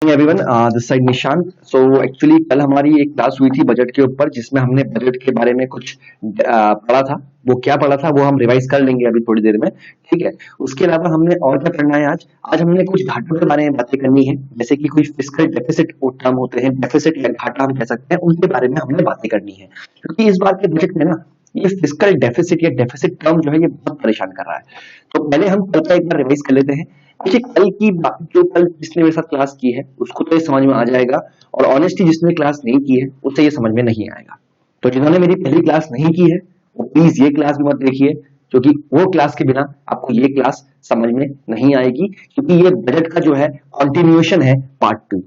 Everyone, this side Nishant. So actually कल हमारी एक क्लास हुई थी बजट के ऊपर, जिसमें हमने बजट के बारे में कुछ पढ़ा था। वो क्या पढ़ा था वो हम रिवाइज कर लेंगे अभी थोड़ी देर में, ठीक है। उसके अलावा हमने और क्या पढ़ना है आज हमने कुछ घाटों के बारे में बातें करनी है, जैसे कि कुछ फिस्कल डेफिसिट टर्म होते हैं, डेफिसिट या घाटा हम कह सकते हैं, उनके बारे में हमने बातें करनी है। क्योंकि इस बार के बजट में ना ये फिस्कल डेफिसिट या डेफिसिट टर्म जो है ये बहुत परेशान कर रहा है। तो पहले हम कल का एक बार रिवाइज कर लेते हैं। देखिए कल की जो कल जिसने मेरे साथ क्लास की है उसको तो ये समझ में आ जाएगा, और ऑनेस्टली जिसने क्लास नहीं की है उसे ये समझ में नहीं आएगा। तो जिन्होंने मेरी पहली क्लास नहीं की है वो प्लीज ये क्लास भी मत देखिए, क्योंकि वो क्लास के बिना आपको ये क्लास समझ में नहीं आएगी, क्योंकि ये बजट का जो है कंटिन्यूएशन है, पार्ट 2।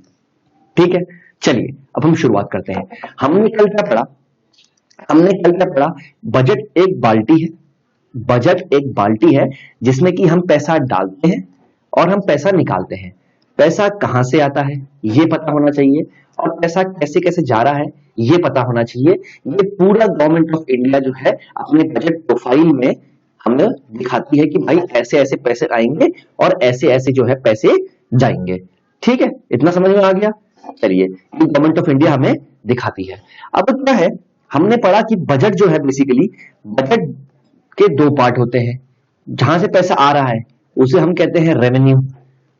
ठीक है, चलिए अब हम शुरुआत करते हैं। हमने कल क्या पढ़ा? बजट एक बाल्टी है। बजट एक बाल्टी है जिसमें कि हम पैसा डालते हैं और हम पैसा निकालते हैं। पैसा कहां से आता है ये पता होना चाहिए, और पैसा कैसे कैसे जा रहा है ये पता होना चाहिए। ये पूरा गवर्नमेंट ऑफ इंडिया जो है अपने बजट प्रोफाइल में हमें दिखाती है कि भाई ऐसे ऐसे पैसे आएंगे और ऐसे ऐसे जो है पैसे जाएंगे। ठीक है, इतना समझ में आ गया। चलिए, ये गवर्नमेंट ऑफ इंडिया हमें दिखाती है। अब क्या है, हमने पढ़ा कि बजट जो है बेसिकली बजट के दो पार्ट होते हैं। जहां से पैसा आ रहा है उसे हम कहते हैं रेवेन्यू,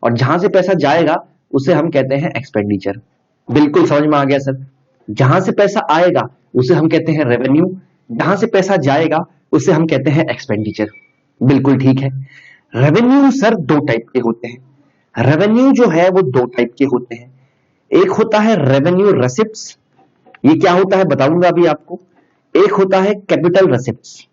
और जहां से पैसा जाएगा उसे हम कहते हैं एक्सपेंडिचर। बिल्कुल समझ में आ गया सर। जहां से पैसा आएगा उसे हम कहते हैं रेवेन्यू, जहां से पैसा जाएगा उसे हम कहते हैं एक्सपेंडिचर। बिल्कुल ठीक है। रेवेन्यू सर दो टाइप के होते हैं। रेवेन्यू जो है वो दो टाइप के होते हैं। एक होता है रेवेन्यू रेसिप्ट्स, ये क्या होता है बताऊंगा अभी आपको। एक होता है कैपिटल रेसिप्ट्स,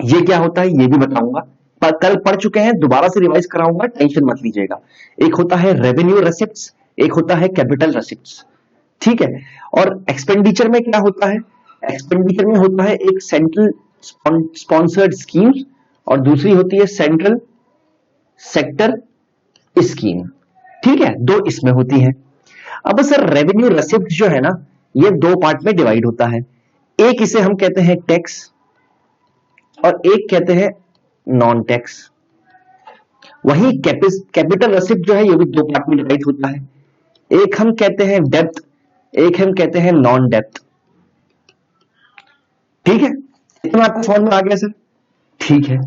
ये क्या होता है ये भी बताऊंगा, पर कल पढ़ चुके हैं, दोबारा से रिवाइज कराऊंगा, टेंशन मत लीजिएगा। एक होता है रेवेन्यू रेसिप्ट्स, एक होता है कैपिटल रेसिप्ट्स। ठीक है। और एक्सपेंडिचर में क्या होता है? एक्सपेंडिचर में होता है एक सेंट्रल स्पॉन्सर्ड स्कीम और दूसरी होती है सेंट्रल सेक्टर स्कीम। ठीक है, दो इसमें होती है। अब सर रेवेन्यू रेसिप्ट जो है ना ये दो पार्ट में डिवाइड होता है। एक इसे हम कहते हैं टैक्स और एक कहते हैं नॉन टैक्स। वही कैपिटल रेसिप्ट जो है ये भी दो पार्ट में डिवाइड होता है। एक हम कहते हैं डेप्थ, एक हम कहते हैं नॉन डेप्थ। ठीक है, इतना आपको समझ में आ गया सर? ठीक है।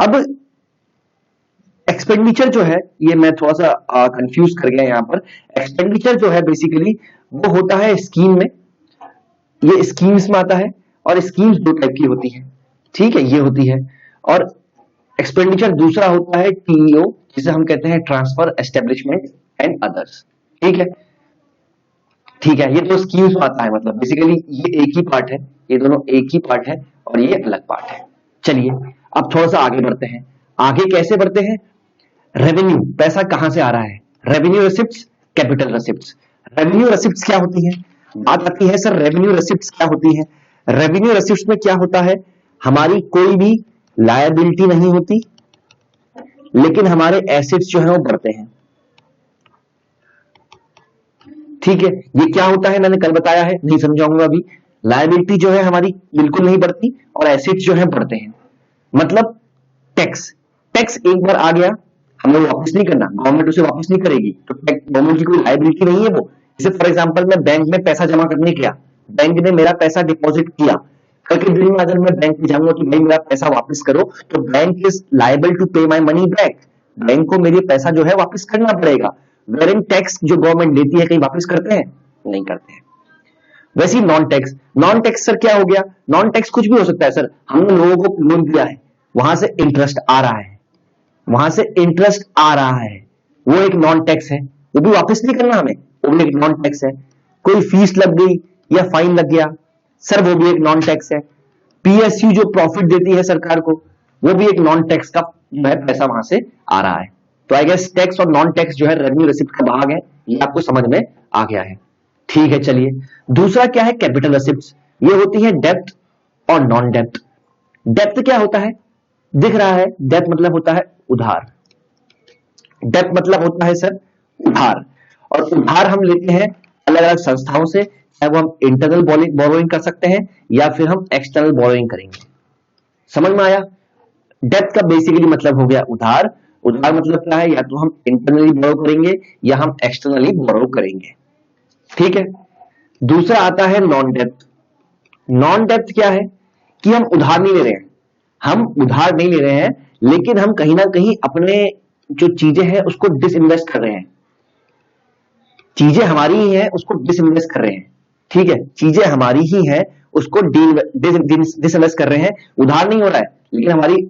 अब एक्सपेंडिचर जो है ये मैं थोड़ा सा कंफ्यूज कर गया यहां पर। एक्सपेंडिचर जो है बेसिकली वो होता है स्कीम में, ये स्कीम्स में आता है, और स्कीम्स दो टाइप की होती है। ठीक है, ये होती है। और एक्सपेंडिचर दूसरा होता है टीईओ, जिसे हम कहते हैं ट्रांसफर एस्टेब्लिशमेंट एंड अदर्स। ठीक है, ठीक है, ये दो स्कीम्स में आता है, मतलब बेसिकली ये एक ही पार्ट है, ये दोनों एक ही पार्ट है और ये अलग पार्ट है। चलिए अब थोड़ा सा आगे बढ़ते हैं। आगे कैसे बढ़ते हैं? रेवेन्यू, पैसा कहां से आ रहा है? Revenue रेसिप्ट्स, capital रेसिप्ट्स। रेवेन्यू रेसिप्ट्स क्या होती है? बात आती है सर रेवेन्यू रेसिप्ट्स क्या होती है। रेवेन्यू रेसिप्ट्स में क्या होता है, हमारी कोई भी लायबिलिटी नहीं होती, लेकिन हमारे एसेट्स जो है वो बढ़ते हैं। ठीक है, ये क्या होता है मैंने कल बताया है, नहीं समझाऊंगा अभी। लायबिलिटी जो है हमारी बिल्कुल नहीं बढ़ती और एसेट्स जो है बढ़ते हैं। मतलब टैक्स, टैक्स एक बार आ गया हमें वापस नहीं करना, गवर्नमेंट उसे वापस नहीं करेगी, तो गवर्नमेंट की कोई लायबिलिटी नहीं है वो। जैसे फॉर एग्जांपल मैं बैंक में पैसा जमा करने गया, बैंक ने मेरा पैसा डिपॉजिट किया, कल के दिन में अगर मैं बैंक में जाऊंगा कि भाई मेरा पैसा वापस करो, तो बैंक इज लायबल टू पे माई मनी बैक। बैंक को मेरे पैसा जो है वापस करना पड़ेगा। वेरिंग टैक्स जो गवर्नमेंट देती है कहीं वापस करते हैं? नहीं करते हैं। वैसे ही non tax, non tax sir क्या हो गया? नॉन टैक्स कुछ भी हो सकता है सर। हमने लोगों को लोन दिया है, वहां से इंटरेस्ट आ रहा है, वहां से इंटरेस्ट आ रहा है, वो एक नॉन टैक्स है, वो भी वापस नहीं करना हमें, वो भी एक नॉन टैक्स है। कोई फीस लग गई या फाइन लग गया सर, वो भी एक नॉन टैक्स है। पीएसयू जो प्रॉफिट देती है सरकार को, वो भी एक नॉन टैक्स का जो है पैसा वहां से आ रहा है। तो आई गेस टैक्स और नॉन टैक्स जो है रेवेन्यू रेसिप्ट का भाग है, ये आपको समझ में आ गया है। ठीक है, चलिए दूसरा क्या है? कैपिटल रेसिप्ट्स। ये होती है डेप्थ और नॉन डेप्थ। डेप्थ क्या होता है? दिख रहा है, डेप्थ मतलब होता है उधार। डेप्थ मतलब होता है सर उधार, और उधार हम लेते हैं अलग अलग संस्थाओं से, चाहे वो हम इंटरनल बोरोइंग कर सकते हैं या फिर हम एक्सटर्नल बोरोइंग करेंगे। समझ में आया? डेप्थ का बेसिकली मतलब हो गया उधार, उधार मतलब क्या है, या तो हम इंटरनली बोरो करेंगे या हम एक्सटर्नली बोरो करेंगे। ठीक है। दूसरा आता है नॉन डेप्थ। नॉन डेप्थ क्या है कि हम उधार नहीं ले रहे हैं, हम उधार नहीं ले रहे हैं, लेकिन हम कहीं ना कहीं अपने जो चीजें हैं उसको डिसइन्वेस्ट कर रहे हैं। चीजें हमारी ही हैं, उसको डिसइन्वेस्ट कर रहे हैं। ठीक है, चीजें हमारी ही हैं, उसको डिसइन्वेस्ट कर रहे हैं। उधार नहीं हो रहा है, लेकिन हमारी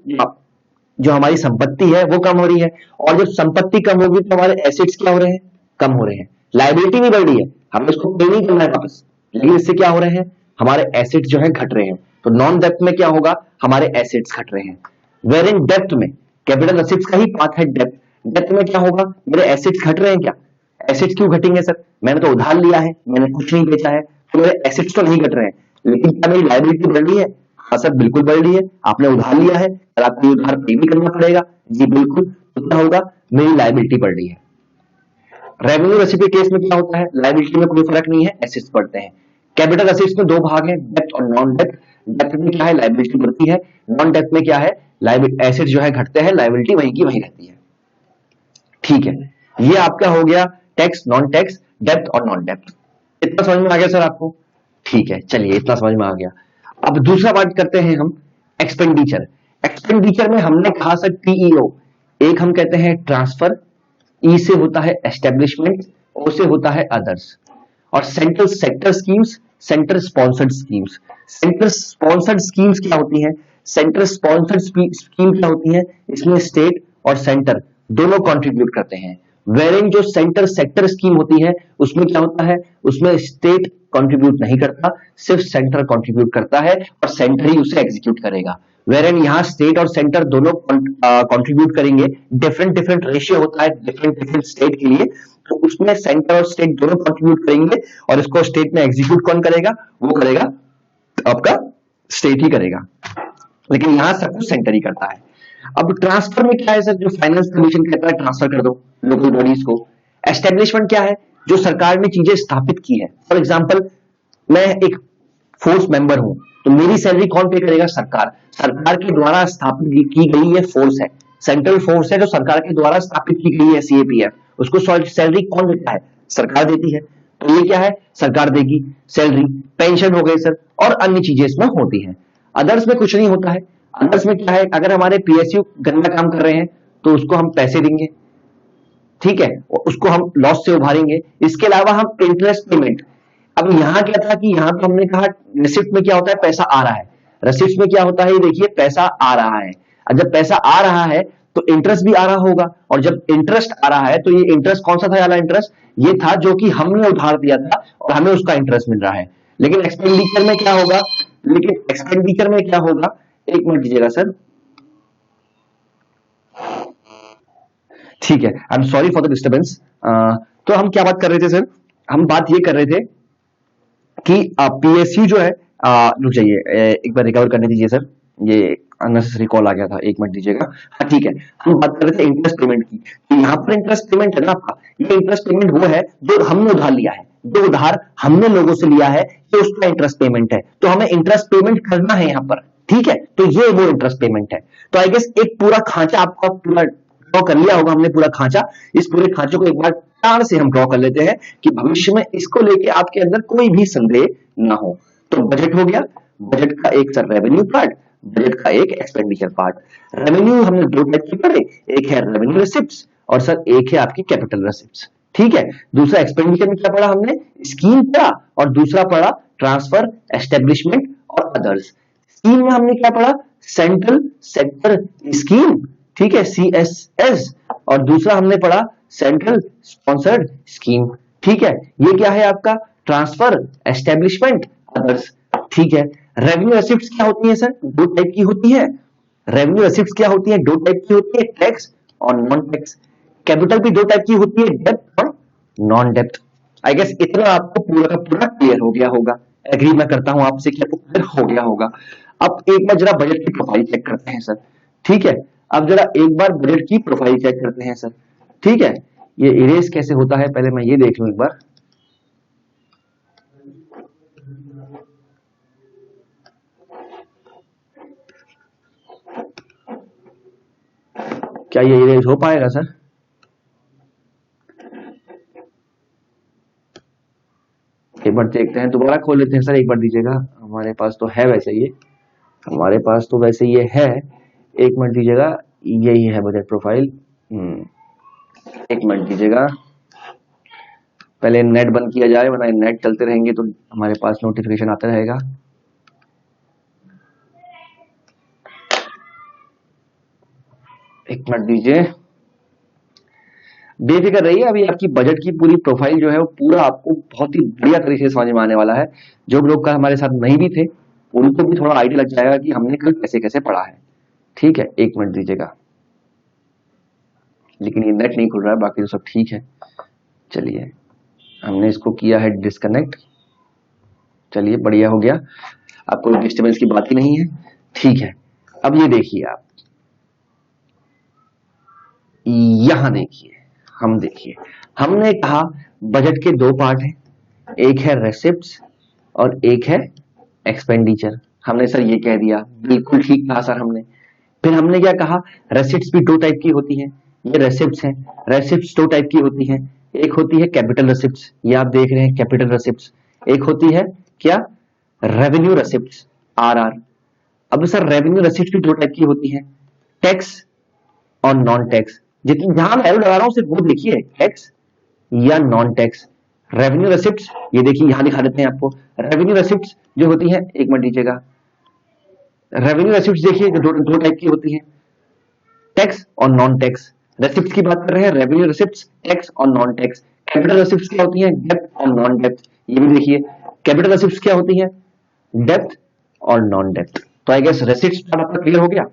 जो हमारी संपत्ति है वो कम हो रही है, और जब संपत्ति कम होगी तो हमारे एसेट्स क्या हो रहे हैं, कम हो रहे हैं। लायबिलिटी भी बढ़ रही है, हमें उसको पे नहीं करना है वापस, लेकिन इससे क्या हो रहे हैं, हमारे एसेट्स जो है घट रहे हैं। तो नॉन डेप्थ में क्या होगा, हमारे एसेट्स घट रहे हैं। वेर इन डेप्थ में कैपिटल असेट्स का ही पार्ट है डेप्थ। डेप्थ में क्या होगा, मेरे एसेट्स घट रहे हैं क्या, एसेट्स क्यों घटेंगे सर, मैंने तो उधार लिया है, मैंने कुछ नहीं बेचा है, तो मेरे एसेट्स तो नहीं घट रहे हैं, लेकिन क्या मेरी लायबिलिटी बढ़ रही है। हाँ सर बिल्कुल बढ़ रही है, आपने उधार लिया है, कल आपको उधार पे भी करना पड़ेगा। जी बिल्कुल, तो क्या होगा, मेरी लायबिलिटी बढ़ रही है। रेवेन्यू रेसिप्ट के केस में क्या होता है, लायबिलिटी में कोई फर्क नहीं है, एसेट्स बढ़ते हैं। कैपिटल असेट्स में दो भाग हैं, डेप्थ और नॉन डेप्थ। डेप्थ में क्या है, लायबिलिटी बढ़ती है। नॉन डेप्थ में क्या है, एसेट्स जो है घटते हैं, लायबिलिटी वहीं की वहीं रहती है। ठीक है, ये आपका हो गया टैक्स, नॉन टैक्स, डेप्थ और नॉन डेप्थ। इतना समझ में आ गया सर आपको। ठीक है, चलिए इतना समझ में आ गया। अब दूसरा बात करते हैं हम, एक्सपेंडिचर। एक्सपेंडिचर में हमने कहा सर टीईओ, एक हम कहते हैं ट्रांसफर, ई से होता है एस्टेब्लिशमेंट, ओ से होता है अदर्स, और central sector schemes, centre sponsored schemes. Centre sponsored schemes क्या होती है, सेंटर स्पॉन्सर्ड स्कीम क्या होती है, इसमें स्टेट और सेंटर दोनों कंट्रीब्यूट करते हैं। वेरिंग जो सेंटर सेक्टर स्कीम होती है उसमें क्या होता है, उसमें स्टेट कंट्रीब्यूट नहीं करता, सिर्फ सेंटर कंट्रीब्यूट करता है, और सेंटर ही उसे एग्जीक्यूट करेगा। वेर यहाँ स्टेट और सेंटर दोनों कंट्रीब्यूट करेंगे, डिफरेंट डिफरेंट रेशियो होता है डिफरेंट डिफरेंट स्टेट के लिए, तो उसमें सेंटर और स्टेट दोनों कंट्रीब्यूट करेंगे, और इसको स्टेट में एग्जीक्यूट कौन करेगा, वो करेगा आपका स्टेट ही करेगा, लेकिन यहां सब कुछ सेंटर ही करता है। अब ट्रांसफर में क्या है सर, जो फाइनेंस कमीशन कहता है ट्रांसफर कर दो लोकल बॉडीज को। एस्टेब्लिशमेंट क्या है, जो सरकार ने चीजें स्थापित की है। फॉर एग्जाम्पल मैं एक फोर्स मेंबर हूं, तो मेरी सैलरी कौन पे करेगा, सरकार। सरकार के द्वारा स्थापित की गई ये फोर्स है, सेंट्रल फोर्स है जो सरकार के द्वारा स्थापित की गई है, सीएपीएफ, उसको सैलरी कौन देता है, सरकार देती है। तो ये क्या है, सरकार देगी सैलरी। पेंशन हो गई सर, और अन्य चीजें इसमें होती हैं। अदर्स में कुछ नहीं होता है। अदर्स में क्या है, अगर हमारे पीएसयू गंदा काम कर रहे हैं तो उसको हम पैसे देंगे, ठीक है, उसको हम लॉस से उभारेंगे। इसके अलावा हम इंटरेस्ट पेमेंट, अब यहां क्या था कि यहां तो हमने कहा रिसिप्ट में क्या होता है, पैसा आ रहा है। रिसिप्ट में क्या होता है, ये देखिए पैसा आ रहा है। और जब पैसा आ रहा है तो इंटरेस्ट भी आ रहा होगा, और जब इंटरेस्ट आ रहा है तो ये इंटरेस्ट कौन सा था वाला इंटरेस्ट, ये था जो कि हमने उधार दिया था और हमें उसका इंटरेस्ट मिल रहा है। लेकिन एक्सपेंडिचर में क्या होगा, लेकिन एक्सपेंडिचर में क्या होगा, एक मिनट दीजिएगा सर। ठीक है, I am sorry for the disturbance. तो हम क्या बात कर रहे थे सर, हम बात ये कर रहे थे कि पीएसयू जो है, रुक जाइए एक बार रिकवर करने दीजिए सर, ये अननेसेसरी कॉल आ गया था, एक मिनट दीजिएगा। हाँ ठीक है, हम बात कर रहे थे इंटरेस्ट पेमेंट की। तो यहाँ पर इंटरेस्ट पेमेंट है ना आपका, ये इंटरेस्ट पेमेंट वो है जो हमने उधार लिया है, जो उधार हमने लोगों से लिया है, ये उसका इंटरेस्ट पेमेंट है, तो हमें इंटरेस्ट पेमेंट करना है यहाँ पर। ठीक है, तो ये वो इंटरेस्ट पेमेंट है। तो आई गेस एक पूरा खांचा आपका पूरा ड्रॉ कर लिया होगा हमने, पूरा खांचा। इस पूरे खांचे को एक बार प्यार से हम ड्रॉ कर लेते हैं कि भविष्य में इसको लेके आपके अंदर कोई भी संदेह ना हो। तो बजट हो गया, बजट का एक सर रेवेन्यू पार्ट, बजट का एक एक्सपेंडिचर पार्ट। रेवेन्यू हमने दो टाइप के पढ़े, एक है रेवेन्यू रिसिप्ट्स और सर एक है आपकी कैपिटल रिसिप्ट्स। ठीक है, दूसरा एक्सपेंडिचर में क्या पढ़ा हमने, स्कीम पढ़ा, और दूसरा पढ़ा ट्रांसफर, एस्टेब्लिशमेंट और अदर्स। स्कीम में हमने क्या पढ़ा, सेंट्रल सेक्टर स्कीम, ठीक है, सीएसएस, और दूसरा हमने पढ़ा सेंट्रल स्पॉन्सर्ड स्कीम। ठीक है, ये क्या है आपका, ट्रांसफर, एस्टेब्लिशमेंट, अदर्स। ठीक है, रेवेन्यू रेसिप्ट्स क्या होती है सर, दो टाइप की होती है। रेवेन्यू रेसिप्ट्स क्या होती है, दो टाइप की होती है, टैक्स और नॉन टैक्स। कैपिटल भी दो टाइप की होती है, डेप्थ और नॉन डेप्थ। आई गेस इतना आपको पूरा का पूरा क्लियर हो गया होगा। एग्री मैं करता हूं आपसे कि आपको क्लियर हो गया होगा। अब एक बार जरा बजट की प्रोफाइल चेक करते हैं सर। ठीक है, अब जरा एक बार बजट की प्रोफाइल चेक करते हैं सर। ठीक है, ये इरेज कैसे होता है, पहले मैं ये देख लूं एक बार। क्या ये इरेज हो पाएगा सर? एक बार देखते हैं, दोबारा खोल लेते हैं सर, एक बार दीजिएगा। हमारे पास तो है वैसे ये, हमारे पास तो वैसे ये है, एक मिनट दीजिएगा। यही है बजट प्रोफाइल। एक मिनट दीजिएगा, पहले नेट बंद किया जाए, वरना नेट चलते रहेंगे तो हमारे पास नोटिफिकेशन आता रहेगा। एक मिनट दीजिए, बेफिक्र रहिए। अभी आपकी बजट की पूरी प्रोफाइल जो है वो पूरा आपको बहुत ही बढ़िया तरीके से समझ में आने वाला है। जो लोग कल हमारे साथ नहीं भी थे उनको भी थोड़ा आइडिया लग जाएगा कि हमने कल कैसे कैसे पढ़ा है। ठीक है, एक मिनट दीजिएगा, लेकिन ये नेट नहीं खुल रहा है, बाकी तो सब ठीक है। चलिए, हमने इसको किया है डिस्कनेक्ट। चलिए, बढ़िया हो गया, अब कोई डिस्टर्बेंस की बात ही नहीं है। ठीक है, अब ये देखिए आप, यहां देखिए, हम देखिए, हमने कहा बजट के दो पार्ट हैं, एक है रेसिप्ट्स और एक है एक्सपेंडिचर। हमने सर ये कह दिया, बिल्कुल ठीक कहा सर हमने। फिर हमने क्या कहा, रेसिप्ट्स भी दो टाइप की होती हैं, ये रेसिप्ट्स हैं, रेसिप्ट्स दो टाइप की होती हैं। एक होती है कैपिटल रेसिप्ट्स, ये आप देख रहे हैं कैपिटल रेसिप्ट्स। एक होती है क्या, रेवेन्यू रेसिप्ट्स, आरआर। अब सर रेवेन्यू रेसिप्ट्स भी दो टाइप की होती हैं, टैक्स और नॉन टैक्स। जितनी जहां मैं एरो लगा रहा हूं सिर्फ वो देखिए, टैक्स या नॉन टैक्स। रेवेन्यू रेसिप्ट्स, ये देखिए यहां दिखा देते हैं आपको। रेवेन्यू रेसिप्ट्स जो होती है, एक मिनट दीजिएगा, रेवेन्यू रेसिप्ट्स देखिए दो टाइप की होती है, टैक्स और नॉन टैक्स। रेसिप्ट्स की बात कर रहे हैं, रेवेन्यू रेसिप्ट्स, टैक्स और नॉन टैक्स। कैपिटल रेसिप्ट्स क्या होती है, डेप्थ और नॉन डेप्थ। ये भी देखिए, कैपिटल रेसिप्ट्स क्या होती है, डेप्थ और नॉन डेप्थ। तो आई गेस रेसिप्ट्स पार्ट आपका क्लियर हो गया।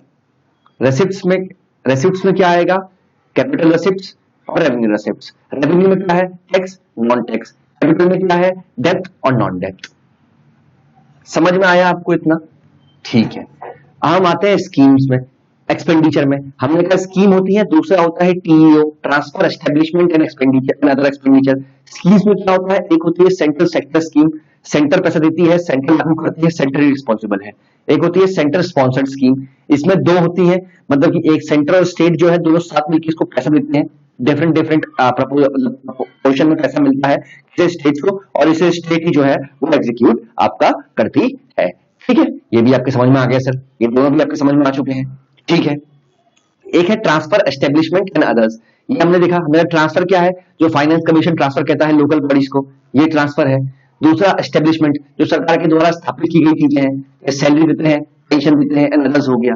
रेसिप्ट्स में क्या आएगा, कैपिटल रेसिप्ट्स और रेवेन्यू रेसिप्ट्स। रेवेन्यू में क्या है, टैक्स नॉन टैक्स। कैपिटल में क्या है, डेप्थ और नॉन डेप्थ। समझ में आया आपको इतना? ठीक है, हम आते हैं स्कीम्स में, एक्सपेंडिचर में। हमने कहा स्कीम होती है, दूसरा होता है TEO, transfer establishment and expenditure and other expenditure. Schemes में क्या होता है, एक होती है सेंट्रल सेक्टर स्कीम, सेंटर पैसा देती है, सेंट्रल लागू करती है, सेंटर रिस्पॉन्सिबल है। एक होती है सेंटर स्पॉन्सर्ड स्कीम, इसमें दो होती है, मतलब कि एक सेंटर और स्टेट जो है दोनों साथ मिलकर इसको पैसा देते हैं। डिफरेंट डिफरेंट पोर्शन में पैसा मिलता है किसी स्टेट को, और इसे स्टेट ही जो है वो एग्जीक्यूट आपका करती है। ठीक है, ये भी आपके समझ में आ गया सर, ये दोनों भी आपके समझ में आ चुके हैं। ठीक है, एक है ट्रांसफर एस्टेब्लिशमेंट एंड अदर्स। ये हमने देखा, मेरा ट्रांसफर क्या है, जो फाइनेंस कमीशन ट्रांसफर कहता है लोकल बॉडीज को, ये ट्रांसफर है। दूसरा एस्टेब्लिशमेंट, जो सरकार के द्वारा स्थापित की गई चीजें हैं, सैलरी देते हैं, पेंशन देते हैं, एंड अदर्स हो गया।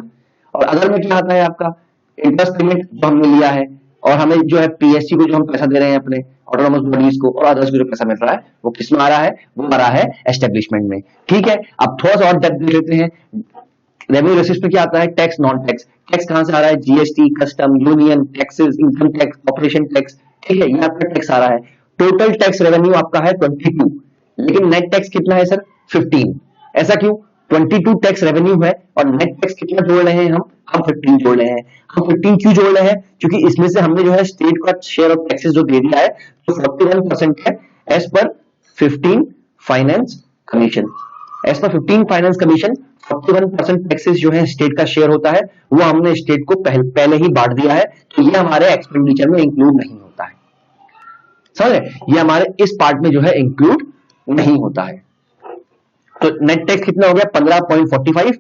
और अदर में क्या आता है आपका, इंटरेस्ट पेमेंट जो हमने लिया है, और हमें जो है पीएससी को जो हम पैसा दे रहे हैं अपने ऑटोनोमस बॉडीज को, और अदर्स को जो पैसा मिल रहा है वो किस में आ रहा है, वो आ रहा है एस्टेब्लिशमेंट में। ठीक है, अब थोड़ा सा और डेप्थ देख लेते हैं। रेवेन्यू रेसिप्ट में क्या आता है, टैक्स नॉन टैक्स। टैक्स कहां से आ रहा है, GST, custom, union taxes, income tax, operation tax. ठीक है, ये आपका टैक्स आ रहा है। टोटल टैक्स रेवेन्यू आपका है 22, लेकिन नेट टैक्स कितना है सर, 15। ऐसा क्यों, 22 टैक्स रेवेन्यू है और नेट टैक्स कितना जोड़ रहे हैं हम 15 जोड़ रहे हैं। हम 15 क्यों जोड़ रहे हैं, क्योंकि इसमें से हमने जो है स्टेट का शेयर ऑफ टैक्सेस जो दे दिया है तो 41% है, as per 15 finance commission. As per 15 finance commission 41% taxes जो है स्टेट का शेयर होता है, वो हमने स्टेट को पहले ही बांट दिया है, तो ये हमारे एक्सपेंडिचर में इंक्लूड नहीं होता है। समझ, ये हमारे इस पार्ट में जो है इंक्लूड नहीं होता है। तो नेट टैक्स कितना हो गया, 15.45।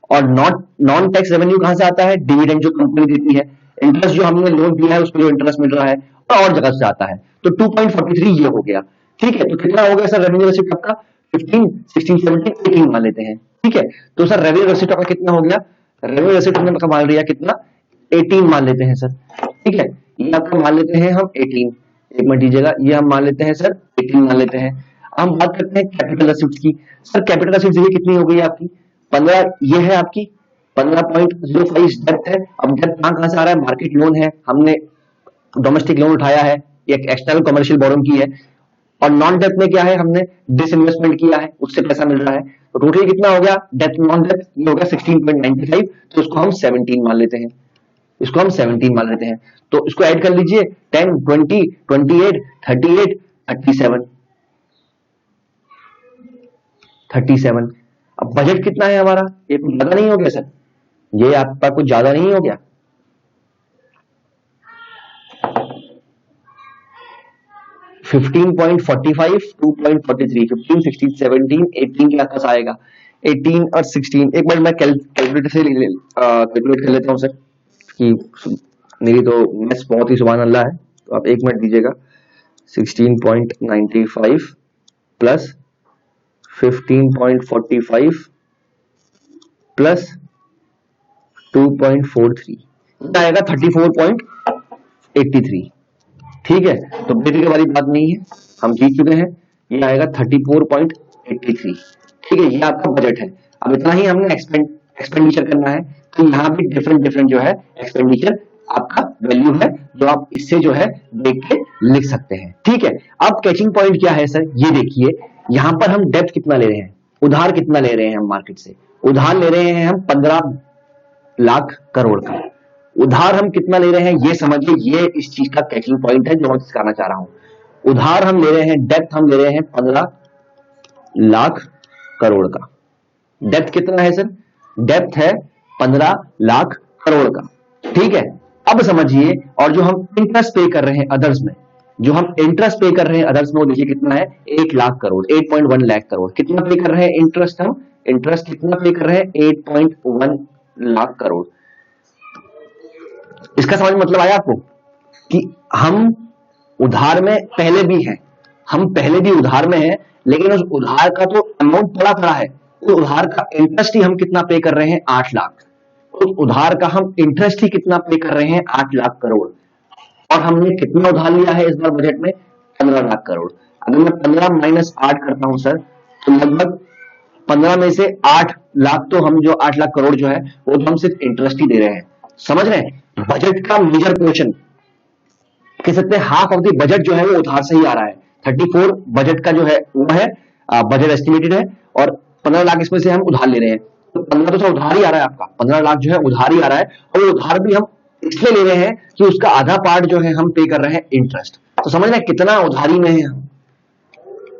और नॉन टैक्स रेवेन्यू कहां से आता है, डिविडेंड जो कंपनी देती है, इंटरेस्ट जो हमने लोन दिया है उस पर जो इंटरेस्ट मिल रहा है, और जगह से आता है। तो 2.43 ये हो गया। ठीक है, तो कितना हो गया सर रेवेन्यू रेसिप्ट आपका, 15, 16, 17, 18 मान लेते हैं। ठीक है, तो सर रेवेन्यू रेसिप्ट आपका कितना हो गया, रेवेन्यू रेसिप्ट हमने मान लिया कितना, 18 मान लेते हैं सर। ठीक है, ये आपका मान लेते हैं हम 18, एक मिनट दीजिएगा, ये हम मान लेते हैं सर 18 मान लेते हैं। हम बात करते हैं कैपिटल रेसिप्ट की। सर कैपिटल रेसिप्ट ये कितनी हो गई आपकी, 15, ये है आपकी 15.05 डेप्थ है। अब डेप्थ कहां से आ रहा है, मार्केट लोन है, हमने डोमेस्टिक लोन उठाया है, एक एक्सटर्नल कमर्शियल बोरोइंग की है। और नॉन डेप्थ में क्या है, हमने डिसइन्वेस्टमेंट किया है, उससे पैसा मिल रहा है। तो टोटल कितना हो गया, डेप्थ नॉन डेप्थ ये हो गया 16.95। तो इसको हम 17 मान लेते हैं, इसको हम 17 मान लेते हैं। तो इसको ऐड कर लीजिए, 10, 20, 28, 38, 37, 37। अब बजट कितना है हमारा, ये कुछ ज्यादा नहीं हो गया सर, ये आपका कुछ ज्यादा नहीं हो गया। 15.45, 2.43, 15, 16, 17, 18 के आसपास आएगा। 18 और 16, एक मिनट मैं कैलकुलेटर से कैलकुलेट कर लेता हूँ सर, कि मेरी तो मैथ्स बहुत ही सुभान अल्लाह है, तो आप एक मिनट दीजिएगा। 16.95 प्लस 15.45 प्लस 2.43 आएगा 34.83। ठीक है, तो बेफिक्र वाली बात नहीं है, हम जीत चुके हैं। ये आएगा 34.83। ठीक है, ये आपका बजट है। अब इतना ही हमने एक्सपेंडिचर करना है, तो यहाँ भी डिफरेंट जो है एक्सपेंडिचर आपका वैल्यू है, जो आप इससे जो है देख के लिख सकते हैं। ठीक है, अब कैचिंग पॉइंट क्या है सर, ये देखिए, यहां पर हम डेप्थ कितना ले रहे हैं, उधार कितना ले रहे हैं हम मार्केट से। उधार ले रहे हैं हम 15 लाख करोड़ का। उधार हम कितना ले रहे हैं ये समझिए, ये इस चीज का कैचिंग पॉइंट है जो मैं सिखाना चाह रहा हूं। उधार हम ले रहे हैं, डेप्थ हम ले रहे हैं 15 लाख करोड़ का। डेप्थ कितना है सर, डेप्थ है 15 लाख करोड़ का। ठीक है, अब समझिए, और जो हम इंटरेस्ट पे कर रहे हैं अदर्स में, जो हम इंटरेस्ट पे कर रहे हैं अदर्स में, वो देखिए कितना है, 1 लाख करोड़, 8.1 लाख करोड़। कितना पे कर रहे हैं इंटरेस्ट, हम इंटरेस्ट कितना पे कर रहे हैं, 8.1 लाख करोड़। इसका समझ मतलब आया आपको, कि हम उधार में पहले भी हैं, हम पहले भी उधार में हैं, लेकिन उस उधार का तो अमाउंट पड़ा है, उस उधार का इंटरेस्ट ही हम कितना पे कर रहे हैं, 8 लाख। उस उधार का हम इंटरेस्ट ही कितना पे कर रहे हैं, 8 लाख करोड़। और हमने कितना उधार लिया है इस बार बजट में, 15 लाख करोड़। अगर मैं 15 माइनस 8 करता हूं सर, तो लगभग 15 में से 8 लाख, तो हम जो 8 लाख करोड़ जो है वो तो हम सिर्फ इंटरेस्ट ही दे रहे हैं। समझ रहे हैं, बजट का मेजर पोर्शन कह सकते हैं, हाफ ऑफ द बजट जो है वो उधार से ही आ रहा है। 34 बजट का जो है वो है बजट एस्टिमेटेड है, और 15 लाख इसमें से हम उधार ले रहे हैं, तो 15 तो उधार ही आ रहा है आपका, 15 लाख जो है उधार ही आ रहा है। और वो उधार भी हम इसलिए ले रहे हैं कि उसका आधा पार्ट जो है हम पे कर रहे हैं इंटरेस्ट। तो समझ रहे हैं कितना उधारी में है हम,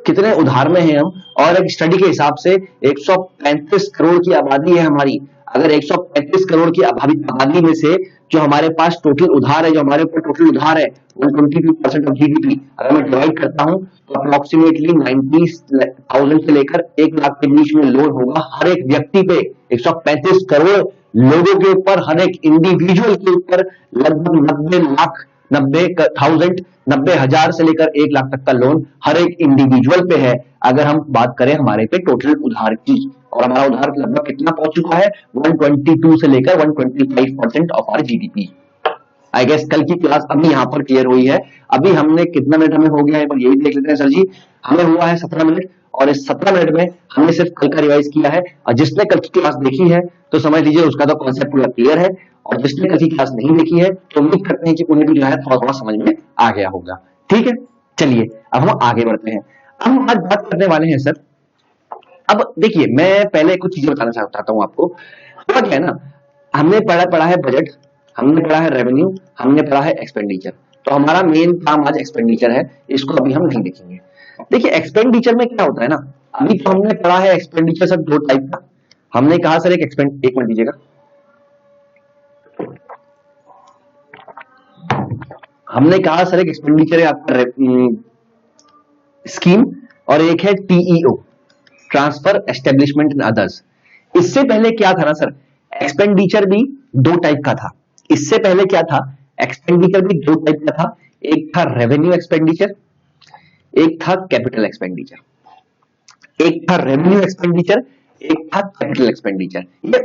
कितने उधार में हैं हम। और एक स्टडी के हिसाब से 135 करोड़ की आबादी है हमारी। अगर 135 करोड़ की आबादी में से जो हमारे पास टोटल उधार है, जो हमारे ऊपर टोटल उधार है 122% ऑफ जीडीपी, अगर मैं डिवाइड करता हूं तो अप्रोक्सीमेटली 90,000 से लेकर 1 लाख के बीच में लोन होगा हर एक व्यक्ति पे। 135 करोड़ लोगों के ऊपर, हर एक इंडिविजुअल के ऊपर लगभग 90 हजार से लेकर 1 लाख तक का लोन हर एक इंडिविजुअल पे है। अगर हम बात करें हमारे पे टोटल उधार की, और हमारा उधार लगभग कितना पहुंच चुका है, 122 से लेकर 125% ऑफ आवर जीडीपी। आई गेस कल की क्लास अभी यहां पर क्लियर हुई है। अभी हमने कितना मिनट हमें हो गया है, ये भी देख लेते हैं सर जी। हमें हुआ है 17 मिनट, और इस 17 मिनट में हमने सिर्फ कल का रिवाइज किया है। और जिसने कल की क्लास देखी है तो समझ लीजिए उसका तो कॉन्सेप्ट पूरा क्लियर है, और जिसने कल की क्लास नहीं देखी है तो उम्मीद करते हैं कि उन्हें भी जो है थोड़ा थोड़ा समझ में आ गया होगा। ठीक है, चलिए अब हम आगे बढ़ते हैं। अब हम आज बात करने वाले हैं सर, अब देखिए मैं पहले कुछ चीजें बताना चाहता हूं आपको। क्या है ना, हमने पढ़ा है बजट, हमने पढ़ा है रेवेन्यू, हमने पढ़ा है एक्सपेंडिचर। तो हमारा मेन काम आज एक्सपेंडिचर है, इसको अभी हम नहीं देखेंगे। देखिए एक्सपेंडिचर में क्या होता है ना, अभी तो हमने पढ़ा है एक्सपेंडिचर सर 2 टाइप का। हमने कहा सर एक मिनट दीजिएगा, हमने कहा सर एक एक्सपेंडिचर है आपका स्कीम, और एक है TEO, transfer establishment and others. इससे पहले क्या था ना सर, एक्सपेंडिचर भी 2 टाइप का था। इससे पहले क्या था, एक्सपेंडिचर भी 2 टाइप का था, एक था रेवेन्यू एक्सपेंडिचर, एक था कैपिटल एक्सपेंडिचर। एक था रेवेन्यू एक्सपेंडिचर, एक था कैपिटल एक्सपेंडिचर। ये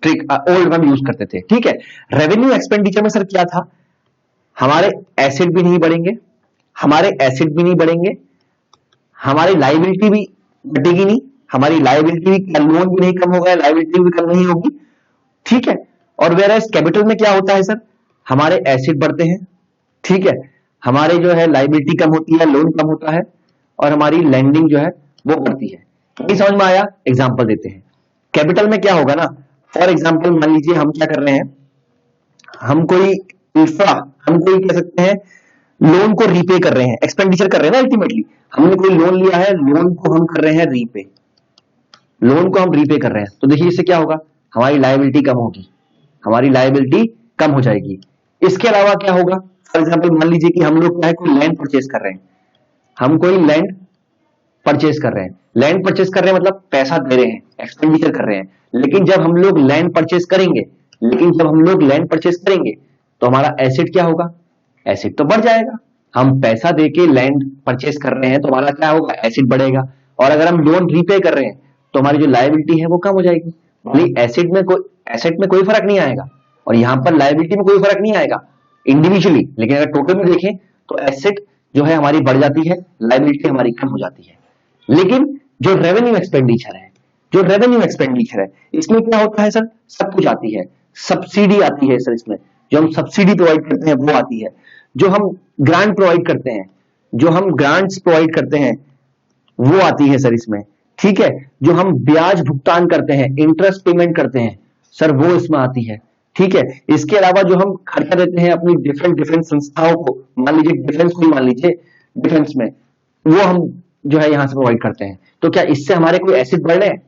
ट्रिक ओल्ड में यूज करते थे। ठीक है, रेवेन्यू एक्सपेंडिचर में सर क्या था, हमारे एसेट भी नहीं बढ़ेंगे, हमारी लायबिलिटी भी घटेगी नहीं, हमारी लायबिलिटी भी, लोन भी नहीं कम होगा, लायबिलिटी भी कम नहीं होगी। ठीक है, और वेराइज कैपिटल में क्या होता है सर, हमारे एसेट बढ़ते हैं, ठीक है, हमारे जो है लायबिलिटी कम होती है, लोन कम होता है, और हमारी लैंडिंग जो है वो बढ़ती है। नहीं समझ में आया, एग्जांपल देते हैं। कैपिटल में क्या होगा ना, फॉर एग्जांपल मान लीजिए हम क्या कर रहे हैं, हम कोई कह सकते हैं लोन को रीपे कर रहे हैं, एक्सपेंडिचर कर रहे हैं ना, अल्टीमेटली हमने कोई लोन लिया है, लोन को हम कर रहे हैं रीपे, लोन को हम रीपे कर रहे हैं। तो देखिए इससे क्या होगा, हमारी लायबिलिटी कम होगी, हमारी लायबिलिटी कम हो जाएगी। इसके अलावा क्या होगा, फॉर एग्जांपल मान लीजिए कि हम लोग क्या है कोई लैंड परचेज कर रहे हैं, हम कोई लैंड परचेज कर रहे हैं, लैंड परचेज कर रहे हैं मतलब पैसा दे रहे हैं, एक्सपेंडिचर कर रहे हैं। लेकिन जब हम लोग लैंड परचेज करेंगे, लेकिन जब हम लोग लैंड परचेज करेंगे तो हमारा एसेट क्या होगा, एसेट तो बढ़ जाएगा। हम पैसा देके लैंड परचेज कर रहे हैं तो हमारा क्या होगा, एसेट बढ़ेगा। और अगर हम लोन रीपे कर रहे हैं तो हमारी जो लायबिलिटी है वो कम हो जाएगी। भले एसेट में कोई फर्क नहीं आएगा और यहाँ पर लायबिलिटी में कोई फर्क नहीं आएगा इंडिविजुअली, लेकिन अगर टोटल में देखें तो एसेट जो है हमारी बढ़ जाती है, लायबिलिटी हमारी कम हो जाती है। लेकिन जो रेवेन्यू एक्सपेंडिचर है, जो रेवेन्यू एक्सपेंडिचर है, इसमें क्या होता है सर, सब कुछ आती है, सब्सिडी आती है सर, इसमें जो हम सब्सिडी प्रोवाइड करते हैं वो आती है, जो हम ग्रांट प्रोवाइड करते हैं, जो हम ग्रांट्स प्रोवाइड करते हैं वो आती है सर इसमें, ठीक है। जो हम ब्याज भुगतान करते हैं, इंटरेस्ट पेमेंट करते हैं सर, वो इसमें आती है, ठीक है। इसके अलावा जो हम खर्चा देते हैं अपनी डिफरेंट डिफरेंट संस्थाओं को, मान लीजिए डिफेंस को, मान लीजिए डिफेंस में, वो हम जो है यहां से प्रोवाइड करते हैं। तो क्या इससे हमारे कोई एसेट बढ़ रहे हैं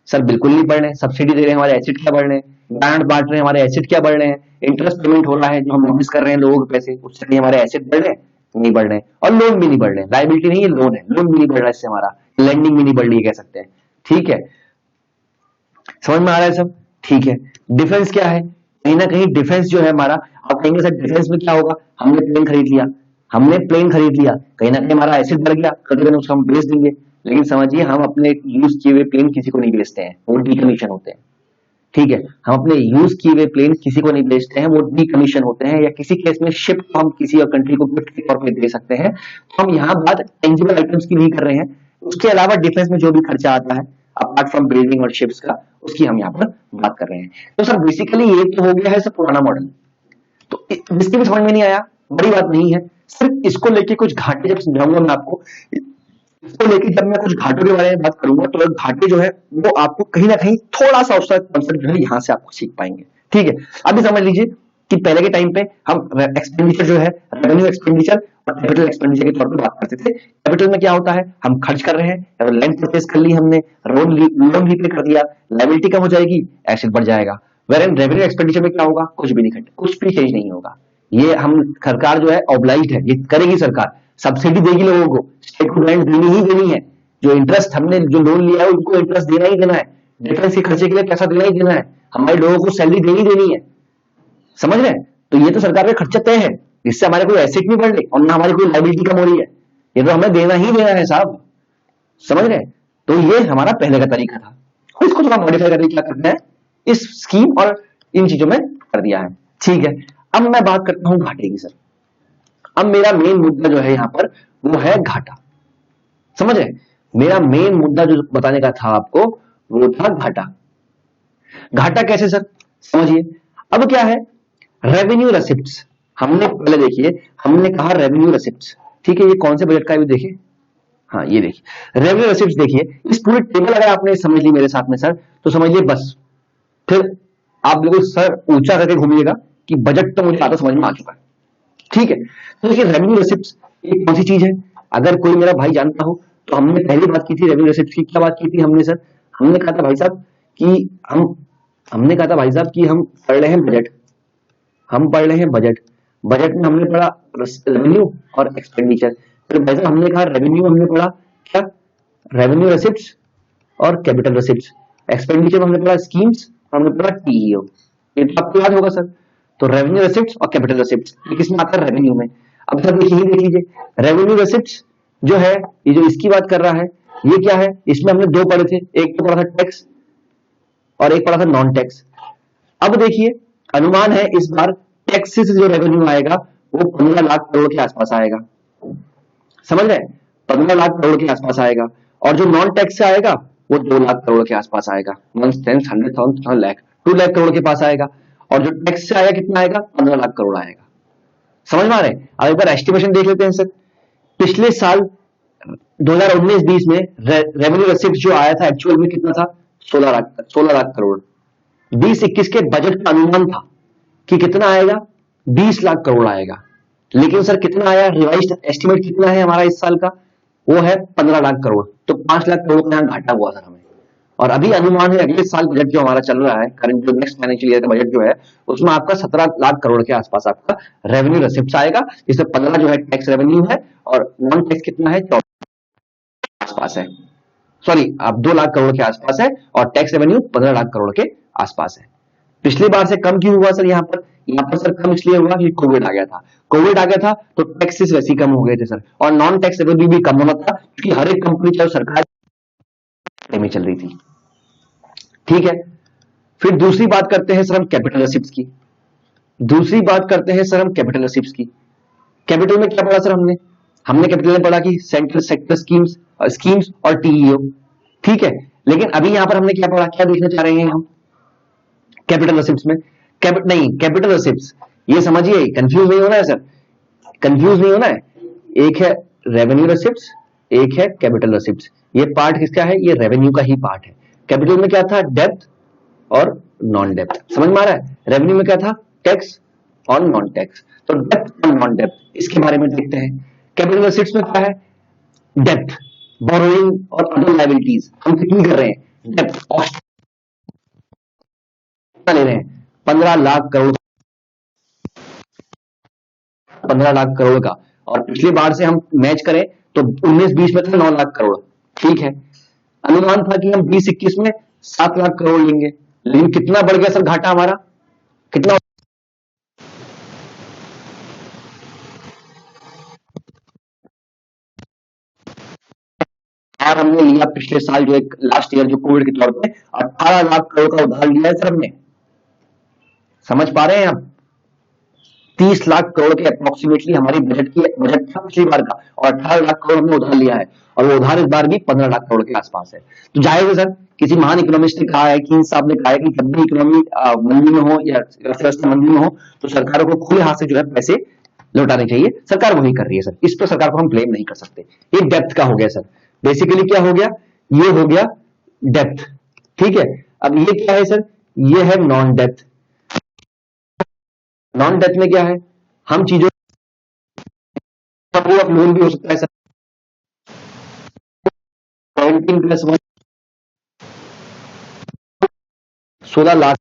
सर, बिल्कुल नहीं बढ़ रहे हैं। सब्सिडी दे रहे हैं, हमारे एसेट क्या बढ़ रहे हैं, ग्रांट बांट रहे हैं, हमारे एसेट क्या बढ़ रहे हैं, इंटरेस्ट पेमेंट हो रहा है जो हम इन्वेस्ट कर रहे हैं लोगों के पैसे, उससे नहीं हमारे एसेट बढ़ रहे हैं, नहीं बढ़ रहे हैं। और लोन भी नहीं बढ़ रहे हैं, लायबिलिटी नहीं है, लोन है, लोन भी नहीं बढ़ रहा है, इससे हमारा लैंडिंग भी नहीं बढ़ रही है, कह सकते हैं, ठीक है। समझ में आ रहा है सब, ठीक है। डिफेंस क्या है, कहीं ना कहीं डिफेंस जो है हमारा, आप कहेंगे सर डिफेंस में क्या होगा, हमने प्लेन खरीद लिया, हमने प्लेन खरीद लिया, कहीं ना कहीं हमारा एसेट बढ़ गया, कभी उसको हम बेच देंगे। लेकिन समझिए हम अपने यूज किए हुए प्लेन किसी को नहीं बेचते हैं, वो डीकमीशन होते हैं, ठीक है। हम अपने यूज किए हुए प्लेन किसी को नहीं बेचते हैं, वो डीकमीशन होते हैं, या किसी केस में शिप को हम किसी और कंट्री को गिफ्ट के तौर पर दे सकते हैं। तो हम यहाँ बात टेंजिबल आइटम्स की नहीं कर रहे हैं, उसके अलावा डिफेंस में जो भी खर्चा आता है अपार्ट फ्रॉम बिल्डिंग और शिप्स का, उसकी हम यहाँ पर बात कर रहे हैं। तो सर बेसिकली ये तो हो गया है सर पुराना मॉडल, तो जिसकी भी समझ में नहीं आया बड़ी बात नहीं है, सिर्फ इसको लेके कुछ घाटे जब समझाऊंगा मैं आपको, इसको लेके जब मैं कुछ घाटों के बारे में बात करूंगा तो घाटे जो है वो आपको कहीं ना कहीं थोड़ा सा उसका कॉन्सेप्ट जो है यहाँ से आपको सीख पाएंगे, ठीक है। अभी समझ लीजिए कि पहले के टाइम पे हम एक्सपेंडिचर जो है रेवेन्यू एक्सपेंडिचर और कैपिटल एक्सपेंडिचर के तौर पर बात करते थे। कैपिटल में क्या होता है, हम खर्च कर रहे हैं, लैंड परचेज कर ली हमने, लोन रीपे कर दिया, लायबिलिटी कम हो जाएगी, एसेट बढ़ जाएगा। वेर एंड रेवेन्यू एक्सपेंडिचर में क्या होगा, कुछ भी नहीं घटे, कुछ भी चेंज नहीं होगा। ये हम सरकार जो है ऑब्लाइज्ड है, ये करेगी सरकार, सब्सिडी देगी लोगों को, स्टेट को ग्रांट देनी ही देनी है, जो इंटरेस्ट हमने जो लोन लिया है उनको इंटरेस्ट देना ही देना है, डिफेंस के खर्चे के लिए पैसा देना ही देना है, हमारे लोगों को सैलरी देनी देनी है, समझ रहे हैं। तो ये तो सरकार का खर्चा तय है, इससे हमारे कोई एसेट नहीं बढ़ रही और ना हमारी कोई लायबिलिटी कम हो रही है, ये तो हमें देना ही देना है साहब, समझ रहे हैं। तो ये हमारा पहले का तरीका था, इसको थोड़ा मॉडिफाई करके क्या करना है, इस स्कीम और इन चीजों में कर दिया है, ठीक है। अब मैं बात करता हूं घाटे की सर। अब मेरा मेन मुद्दा जो है यहां पर वो है घाटा, समझ रहे। मेरा मेन मुद्दा जो बताने का था आपको वो था घाटा। घाटा कैसे सर, समझिए। अब क्या है, रेवेन्यू रेसिप्ट्स, हमने पहले देखिए, हमने कहा रेवेन्यू रेसिप्ट्स, ठीक है। ये कौन से बजट का है भी देखिए, हाँ ये देखिए रेवेन्यू रेसिप्ट्स, देखिए इस पूरी टेबल अगर आपने समझ ली मेरे साथ में सर, तो समझिए बस, फिर आप बिल्कुल सर ऊंचा करके घूमिएगा कि बजट तो मुझे आता समझ में आ चुका है, ठीक है। तो देखिए रेवेन्यू रेसिप्ट्स एक कौन सी चीज है, अगर कोई मेरा भाई जानता हो तो हमने पहली बात की थी रेवेन्यू रेसिप्ट्स की, क्या बात की थी हमने सर, हमने कहा था भाई साहब कि हमने कहा था भाई साहब कि हम पढ़ रहे हैं बजट, हम पढ़ रहे हैं बजट, बजट में हमने पढ़ा रेवेन्यू और एक्सपेंडिचर, फिर भाई साहब हमने कहा रेवेन्यू हमने पढ़ा क्या, रेवेन्यू रेसिप्ट्स और कैपिटल रेसिप्ट्स, एक्सपेंडिचर में हमने पढ़ा स्कीम्स, हमने पढ़ा टीईओ, ये तो आपको याद होगा सर। तो रेवेन्यू रेसिप्ट्स और कैपिटल रेसिप्ट्स ये किसमें आता है, रेवेन्यू में। अब सर देखिए, देख लीजिए रेवेन्यू रेसिप्ट्स जो है, ये जो इसकी बात कर रहा है, ये क्या है, इसमें हमने दो पढ़े थे, एक तो पढ़ा था टैक्स और एक पढ़ा था नॉन टैक्स। अब देखिए अनुमान है इस बार टैक्स से जो रेवेन्यू आएगा वो 15 लाख करोड़ के आसपास आएगा, समझ रहे हैं, 15 लाख करोड़ के आसपास आएगा। और जो नॉन टैक्स से आएगा वो 2 लाख करोड़ के आसपास आएगा, 100,000 लाख 2 लाख करोड़ के पास आएगा। और जो टैक्स से आएगा कितना आएगा, 15 लाख करोड़ आएगा, समझ में आ रहे हैं। अब एक बार एस्टिमेशन देख लेते हैं सर। पिछले साल 2019-20 में रेवेन्यू रेसिप्ट जो आया था एक्चुअल में कितना था, 16 लाख करोड़। 2021 के बजट का अनुमान था कि कितना आएगा, 20 लाख करोड़ आएगा। लेकिन सर कितना आया, रिवाइज्ड एस्टिमेट कितना है हमारा इस साल का, वो है 15 लाख करोड़। तो 5 लाख करोड़ का घाटा हुआ सर हमें, और अभी अनुमान है अगले साल बजट जो हमारा चल रहा है, करंट जो नेक्स्ट फाइनेंशियल ईयर का बजट जो है, उसमें आपका 17 लाख करोड़ के आसपास आपका रेवेन्यू रिसिप्ट आएगा, जिसमें 15 जो है टैक्स रेवेन्यू है और नॉन टैक्स कितना है, 14 आसपास है, सॉरी आप 2 लाख करोड़ के आसपास है और टैक्स रेवेन्यू 15 लाख करोड़ के आसपास है। पिछली बार से कम क्यों हुआ सर? यहाँ पर सर कम इसलिए हुआ कि कोविड आ गया था। कोविड आ गया था तो टैक्सेस वैसे ही कम हो गए थे सर, और नॉन टैक्स रेवेन्यू भी कम होना था क्योंकि हर एक कंपनी चाहे सरकार में चल रही थी। ठीक है, फिर दूसरी बात करते हैं सर हम कैपिटल रिसिप्ट्स की। दूसरी बात करते हैं सर हम कैपिटल रिसिप्ट्स की। कैपिटल में क्या पढ़ा सर हमने? हमने कैपिटल में पढ़ा कि सेंट्रल सेक्टर स्कीम्स और टीईओ। ठीक है, लेकिन अभी यहां पर हमने क्या पढ़ा, क्या देखना चाह रहे हैं हम कैपिटल रिसिप्ट्स में? कैपिटल रिसिप्ट्स, ये समझिए, कंफ्यूज नहीं होना है सर, कंफ्यूज नहीं होना है। एक है रेवेन्यू रिसिप्ट्स, एक है कैपिटल रिसिप्ट्स। ये पार्ट किसका है? ये रेवेन्यू का ही पार्ट है। कैपिटल में क्या था? डेप्थ और नॉन डेप्थ। समझ में आ रहा है? रेवेन्यू में क्या था? टैक्स और नॉन टैक्स। तो डेप्थ और नॉन डेप्थ इसके बारे में देखते हैं। कैपिटल रिसिप्ट्स में क्या है? डेप्थ, बोरोइंग और अदर लायबिलिटीज हम कितनी कर रहे हैं? डेप्थ कॉस्ट ले रहे हैं 15 लाख करोड़, 15 लाख करोड़ का। और पिछली बार से हम मैच करें तो 19-20 में था 9 लाख करोड़। ठीक है, अनुमान था कि हम 20-21 में 7 लाख करोड़ लेंगे, लेकिन कितना बढ़ गया सर घाटा हमारा? कितना? और हमने लिया पिछले साल जो एक लास्ट ईयर जो कोविड के तौर पे 18 लाख करोड़ का उधार लिया है सर हमने। समझ पा रहे हैं आप? 30 लाख करोड़ के अप्रोक्सीमेटली हमारी बजट था पिछली बार का, और 18 लाख करोड़ हमने उधार लिया है, और वो उधार इस बार भी 15 लाख करोड़ के आसपास है। तो जाहिर है सर, किसी महान इकोनॉमिस्ट ने कहा है, कीन्स साहब ने कहा है कि जब भी इकोनॉमी मंदी में हो या अर्थव्यवस्था मंदी में हो तो सरकारों को खुले हाथ से जो है पैसे लौटाने चाहिए। सरकार वही कर रही है सर, इस पर सरकार को हम ब्लेम नहीं कर सकते। ये डेप्थ का हो गया सर, बेसिकली क्या हो गया? ये हो गया डेप्थ। ठीक है, अब ये क्या है सर? ये है नॉन डेप्थ। नॉन डेप्थ में क्या है? हम चीजों ऑफ लोन भी हो सकता है सर, 17+1 16 लाख।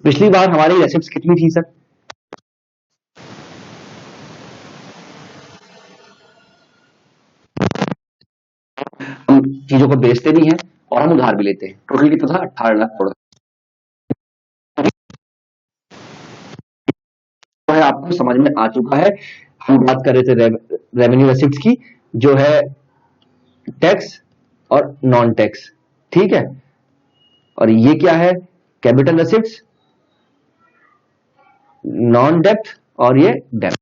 पिछली बार हमारी रेसिप्ट्स कितनी थी सर? हम चीजों को बेचते भी हैं और हम उधार भी लेते हैं। टोटल कितना था? 18 लाख करोड़। तो है आपको समझ में आ चुका है। हम बात कर रहे थे रेवेन्यू रेसिप्ट्स की, जो है टैक्स और नॉन टैक्स। ठीक है, और ये क्या है? कैपिटल रेसिप्ट्स, नॉन डेप्थ और ये डेप्थ।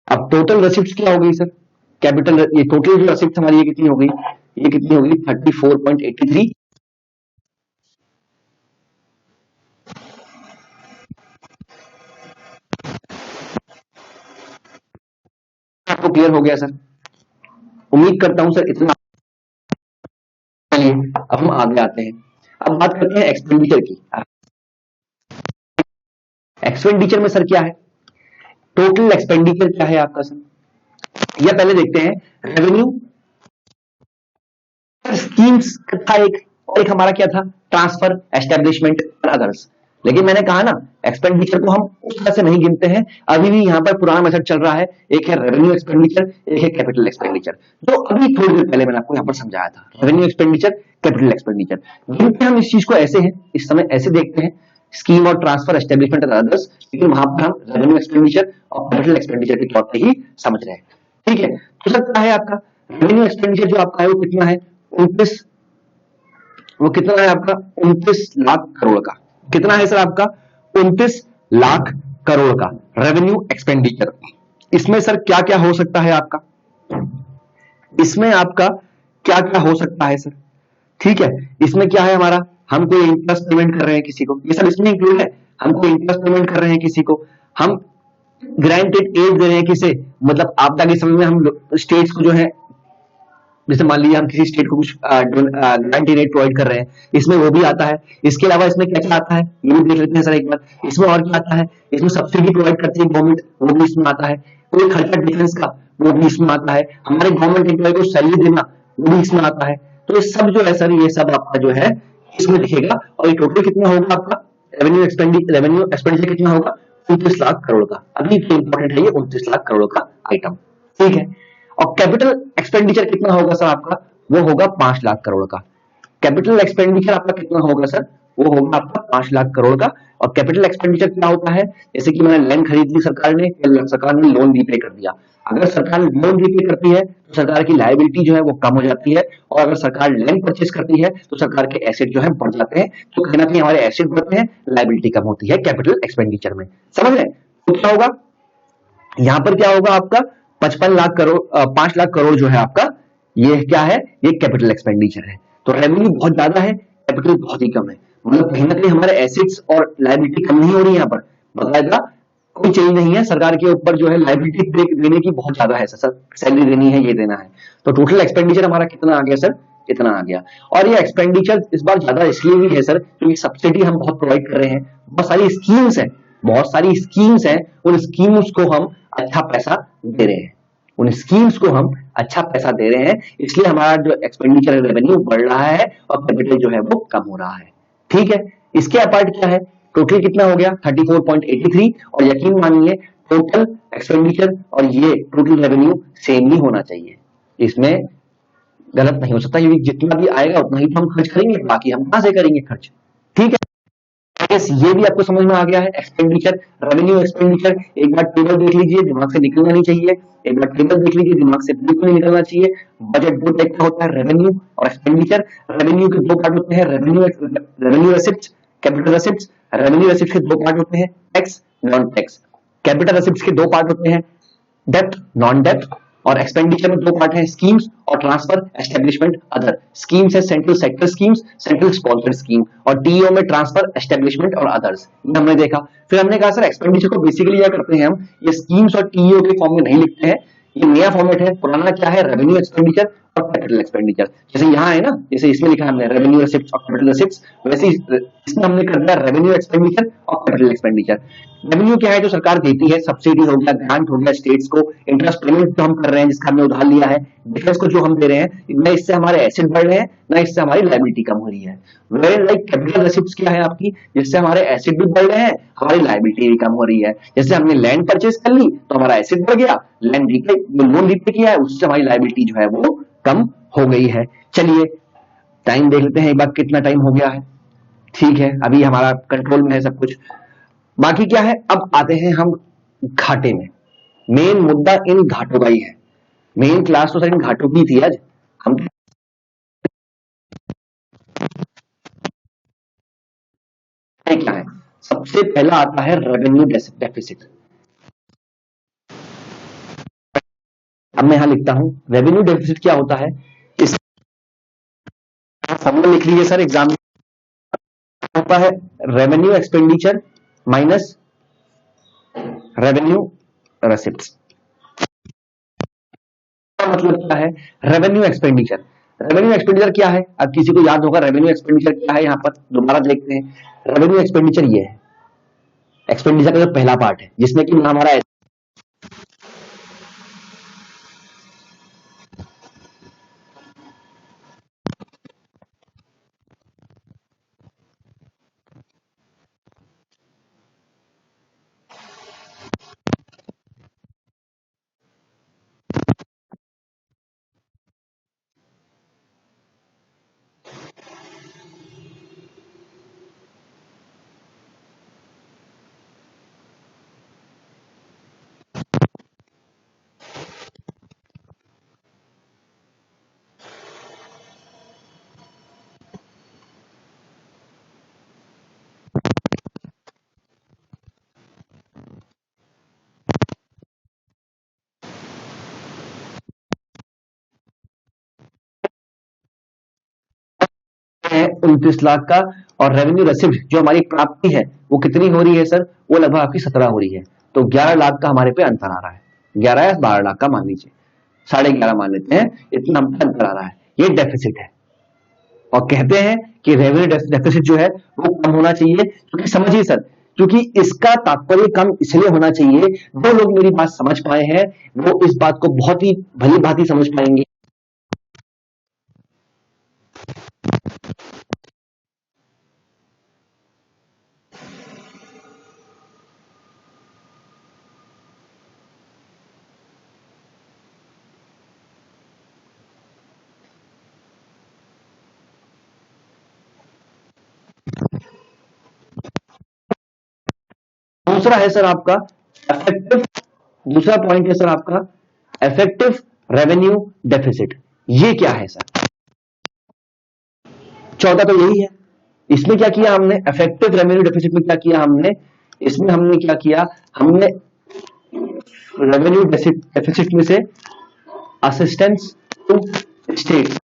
अब टोटल रेसिप्ट्स क्या हो गई सर? कैपिटल, ये टोटल जो रेसिप्ट हमारी ये कितनी हो गई? ये कितनी हो गई? 34.83। आपको क्लियर हो गया सर? उम्मीद करता हूं सर इतना। चलिए अब हम आगे आते हैं। अब बात करते हैं एक्सपेंडिचर की। एक्सपेंडिचर में सर क्या है? टोटल एक्सपेंडिचर क्या है आपका सर? या पहले देखते हैं रेवेन्यू, स्कीम्स था एक, और एक हमारा क्या था? ट्रांसफर, एस्टेब्लिशमेंट और अदर्स। लेकिन मैंने कहा ना, एक्सपेंडिचर को हम उस तरह से नहीं गिनते हैं। अभी भी यहां पर पुराना मेथड चल रहा है, एक है रेवेन्यू एक्सपेंडिचर, एक है कैपिटल एक्सपेंडिचर, जो अभी थोड़ी देर पहले मैंने आपको यहां पर समझाया था। Revenue expenditure, capital expenditure. गिनते हम इस चीज को ऐसे हैं, इस समय ऐसे देखते हैं, स्कीम और ट्रांसफर, एस्टेब्लिशमेंट और अदर्स, लेकिन वहां पर हम रेवेन्यू एक्सपेंडिचर और कैपिटल एक्सपेंडिचर के तौर पर ही समझ रहे हैं। ठीक है, तो सर क्या है आपका रेवेन्यू एक्सपेंडिचर? जो आपका है वो कितना है? 29, वो कितना है आपका? 29 लाख करोड़ का। कितना है सर आपका? 29 लाख करोड़ का रेवेन्यू एक्सपेंडिचर। इसमें सर क्या क्या हो सकता है आपका? इसमें आपका क्या क्या हो सकता है सर? ठीक है, इसमें क्या है हमारा? हम कोई इंटरेस्ट पेमेंट कर रहे हैं किसी को, ये सब इसमें इंक्लूड है। हम कोई इंटरेस्ट पेमेंट कर रहे हैं किसी को, हम ग्रांटेड एड दे रहे हैं किसे, मतलब आपदा के समय में हम स्टेट्स को जो है, जैसे मान लीजिए हम किसी स्टेट को कुछ ग्रांटेड एड प्रोवाइड कर रहे हैं, इसमें वो भी आता है। इसके अलावा इसमें क्या क्या आता है ये भी देख लेते हैं सर एक बार। इसमें और क्या आता है? इसमें सब्सिडी प्रोवाइड करती है गवर्नमेंट, वो भी इसमें आता है। कोई खर्चा डिफेंस का, वो भी इसमें आता है, हमारे गवर्नमेंट एम्प्लॉय को सैलरी देना वो भी इसमें आता है। तो ये सब जो है सर, ये सब आपका जो है इसमें दिखेगा। और ये टोटल कितना होगा आपका रेवेन्यू एक्सपेंडिचर कितना होगा, 29 लाख करोड़ का। अभी जो इंपॉर्टेंट है ये 29 लाख करोड़ का आइटम, ठीक है। और कैपिटल एक्सपेंडिचर कितना होगा सर आपका, वो होगा 5 लाख करोड़ का। कैपिटल एक्सपेंडिचर आपका कितना होगा सर, वो होगा आपका 5 लाख करोड़ का। और कैपिटल एक्सपेंडिचर क्या होता है, जैसे कि मैंने लैंड खरीद ली सरकार ने, सरकार ने लोन रीपे कर दिया। अगर सरकार लोन रीपे करती है तो सरकार की लायबिलिटी जो है वो कम हो जाती है, और अगर सरकार लैंड परचेस करती है तो सरकार के एसेट जो है बढ़ जाते हैं। तो कहीं ना कहीं हमारे एसेट बढ़ते हैं, लायबिलिटी कम होती है कैपिटल एक्सपेंडिचर में, समझ रहे हैं। तो क्या होगा यहां पर, क्या होगा आपका 55 लाख करोड़, 5 लाख करोड़ जो है आपका, ये क्या है, ये कैपिटल एक्सपेंडिचर है। तो रेवेन्यू बहुत ज्यादा है, कैपिटल बहुत ही कम है। मतलब कहीं ना कहीं हमारे एसेट्स और लायबिलिटी कम नहीं हो रही है, यहाँ पर बकायदा कोई चेंज नहीं है। सरकार के ऊपर जो है लायबिलिटी देने की बहुत ज्यादा है सर, सैलरी देनी है, ये देना है। तो टोटल एक्सपेंडिचर हमारा कितना आ गया सर, इतना आ गया। और ये एक्सपेंडिचर इस बार ज्यादा इसलिए भी है सर, क्योंकि सब्सिडी हम बहुत प्रोवाइड कर रहे हैं, बहुत सारी स्कीम्स हैं, बहुत सारी स्कीम्स हैं। उन स्कीम्स को हम अच्छा पैसा दे रहे हैं, उन स्कीम्स को हम अच्छा पैसा दे रहे हैं, इसलिए हमारा जो एक्सपेंडिचर रेवेन्यू बढ़ रहा है और कैपिटल जो है वो कम हो रहा है, ठीक है। इसके अपार्ट क्या है, टोटल कितना हो गया 34.83। और यकीन मानिए टोटल एक्सपेंडिचर और ये टोटल रेवेन्यू सेम ही होना चाहिए, इसमें गलत नहीं हो सकता, क्योंकि जितना भी आएगा उतना ही तो हम खर्च करेंगे, बाकी हम कहां से करेंगे खर्च, ठीक है। यस, ये भी आपको समझ में आ गया है। एक्सपेंडिचर, रेवेन्यू, एक्सपेंडिचर, एक बार टेबल देख लीजिए, दिमाग से निकलना नहीं चाहिए। एक बार टेबल देख लीजिए, दिमाग से बिल्कुल नहीं निकलना चाहिए। बजट दो टाइप का होता है, रेवेन्यू और एक्सपेंडिचर। रेवेन्यू के दो पार्ट होते हैं, revenue receipt, capital receipt. Revenue receipt के दो पार्ट होते हैं, tax, non tax. Capital receipt के दो पार्ट होते हैं, डेप्थ, नॉन डेप्थ। और एक्सपेंडिचर में दो पार्ट है, स्कीम्स और ट्रांसफर, एस्टेब्लिशमेंट, अदर। स्कीम्स है central sector schemes, central sponsored scheme. और टीओ में ट्रांसफर, एस्टेब्लिशमेंट और अदर्स, ये हमने देखा। फिर हमने कहा सर एक्सपेंडिचर को बेसिकली क्या करते हैं हम, ये स्कीम्स और टीओ के फॉर्म में नहीं लिखते हैं, ये नया फॉर्मेट है। पुराना क्या है, रेवेन्यू एक्सपेंडिचर और कैपिटल एक्सपेंडिचर। जैसे यहाँ है ना, जैसे इसमें लिखा है हमने रेवेन्यू रेसिप्ट और कैपिटल रेसिप्ट, वैसे इसमें हमने कर दिया रेवेन्यू एक्सपेंडिचर और कैपिटल एक्सपेंडिचर। रेवेन्यू क्या है, जो सरकार देती है, सब्सिडी हो गया, ग्रांट हो गया स्टेट्स को, इंटरेस्ट पेमेंट जो हम कर रहे हैं, जिसका हमने उधार लिया है, डिफेंस को जो हम दे रहे हैं, न इससे हमारे एसेट बढ़ रहे हैं, ना इससे हमारी लायबिलिटी कम हो रही है। वेयर लाइक कैपिटल रेसिप्ट क्या है आपकी, जिससे हमारे एसेट भी बढ़ रहे हैं, हमारी लायबिलिटी भी कम हो रही है। जैसे हमने लैंड परचेस कर ली तो हमारा एसेट बढ़ गया, लैंड रीपे, लोन रीपे किया है, उससे हमारी लायबिलिटी जो है वो कम हो गई है। चलिए टाइम देख लेते हैं एक बार, कितना टाइम हो गया है। ठीक है, अभी हमारा कंट्रोल में है सब कुछ। बाकी क्या है, अब आते हैं हम घाटे में। मेन मुद्दा इन घाटों का ही है। मेन क्लास तो सर इन घाटों की थी आज। हम क्या है, सबसे पहला आता है रेवेन्यू डेफिसिट। अब मैं यहां लिखता हूं रेवेन्यू डेफिसिट क्या होता है, इस फॉर्मूला लिख लीजिए सर एग्जाम होता है रेवेन्यू एक्सपेंडिचर माइनस रेवेन्यू रेसिप्ट्स। मतलब क्या है, रेवेन्यू एक्सपेंडिचर। रेवेन्यू एक्सपेंडिचर क्या है, अब किसी को याद होगा रेवेन्यू एक्सपेंडिचर क्या है, यहां पर दोबारा देखते हैं। रेवेन्यू एक्सपेंडिचर ये है, एक्सपेंडिचर का जो पहला पार्ट है, जिसमें कि हमारा है 29 लाख का। और रेवेन्यू रेसिप्ट जो हमारी प्राप्ति है वो कितनी हो रही है सर, वो लगभग आपकी 17 हो रही है। तो 11 लाख का हमारे पे अंतर आ रहा है, 11 या 12 लाख का मान लीजिए, 11.5 मान लेते हैं, इतना अंतर आ रहा है, ये डेफिसिट है। और कहते हैं कि रेवेन्यू डेफिसिट जो है वो कम होना चाहिए, क्योंकि समझिए सर, क्योंकि इसका तात्पर्य कम इसलिए होना चाहिए, जो लोग मेरी बात समझ पाए हैं वो इस बात को बहुत ही भली भांति समझ पाएंगे। दूसरा है सर आपका इफेक्टिव, दूसरा पॉइंट है सर आपका इफेक्टिव रेवेन्यू डेफिसिट। ये क्या है सर? चौथा तो यही है। इसमें क्या किया हमने? इफेक्टिव रेवेन्यू डेफिसिट में क्या किया हमने? इसमें हमने क्या किया? हमने रेवेन्यू डेफिसिट में से असिस्टेंस टू स्टेट,